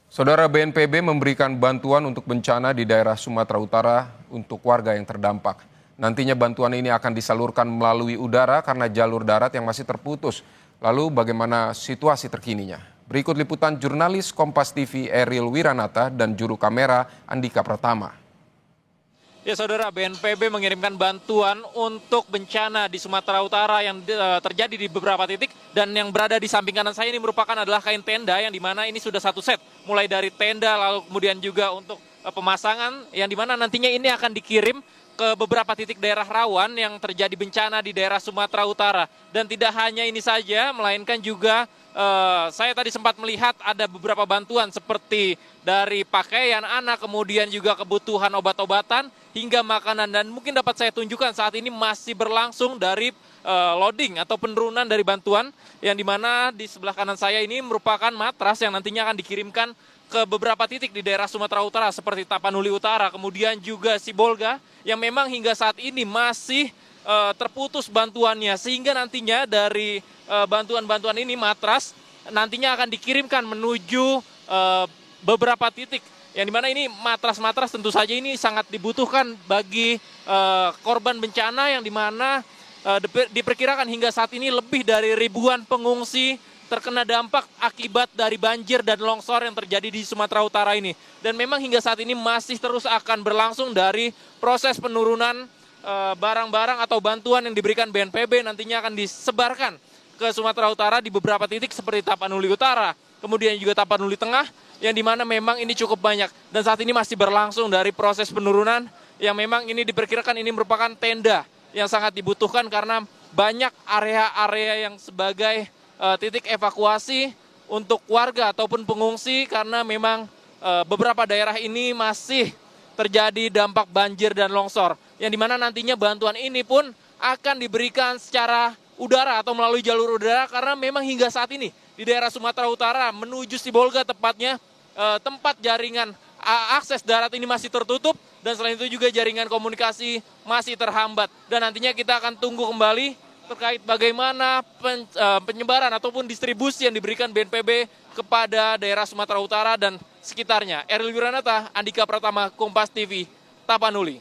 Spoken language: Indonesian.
Saudara, BNPB memberikan bantuan untuk bencana di daerah Sumatera Utara untuk warga yang terdampak. Nantinya bantuan ini akan disalurkan melalui udara karena jalur darat yang masih terputus. Lalu bagaimana situasi terkininya? Berikut liputan jurnalis Kompas TV Eril Wiranata dan juru kamera Andika Pratama. Ya saudara, BNPB mengirimkan bantuan untuk bencana di Sumatera Utara yang terjadi di beberapa titik, dan yang berada di samping kanan saya ini merupakan adalah kain tenda yang dimana ini sudah satu set, mulai dari tenda lalu kemudian juga untuk pemasangan yang dimana nantinya ini akan dikirim ke beberapa titik daerah rawan yang terjadi bencana di daerah Sumatera Utara. Dan tidak hanya ini saja, melainkan juga saya tadi sempat melihat ada beberapa bantuan seperti dari pakaian anak, kemudian juga kebutuhan obat-obatan hingga makanan. Dan mungkin dapat saya tunjukkan saat ini masih berlangsung dari loading atau penurunan dari bantuan, yang dimana di sebelah kanan saya ini merupakan matras yang nantinya akan dikirimkan ke beberapa titik di daerah Sumatera Utara seperti Tapanuli Utara, kemudian juga Sibolga yang memang hingga saat ini masih terputus bantuannya, sehingga nantinya dari bantuan-bantuan ini matras nantinya akan dikirimkan menuju beberapa titik yang dimana ini matras-matras tentu saja ini sangat dibutuhkan bagi korban bencana, yang dimana diperkirakan hingga saat ini lebih dari ribuan pengungsi terkena dampak akibat dari banjir dan longsor yang terjadi di Sumatera Utara ini. Dan memang hingga saat ini masih terus akan berlangsung dari proses penurunan barang-barang atau bantuan yang diberikan BNPB nantinya akan disebarkan ke Sumatera Utara di beberapa titik seperti Tapanuli Utara, kemudian juga Tapanuli Tengah, yang dimana memang ini cukup banyak. Dan saat ini masih berlangsung dari proses penurunan yang memang ini diperkirakan ini merupakan tenda yang sangat dibutuhkan karena banyak area-area yang sebagai titik evakuasi untuk warga ataupun pengungsi, karena memang beberapa daerah ini masih terjadi dampak banjir dan longsor, yang dimana nantinya bantuan ini pun akan diberikan secara udara atau melalui jalur udara, karena memang hingga saat ini di daerah Sumatera Utara menuju Sibolga tepatnya tempat jaringan akses darat ini masih tertutup, dan selain itu juga jaringan komunikasi masih terhambat. Dan nantinya kita akan tunggu kembali terkait bagaimana penyebaran ataupun distribusi yang diberikan BNPB kepada daerah Sumatera Utara dan sekitarnya. Eril Wiranata, Andika Pratama, Kompas TV, Tapanuli.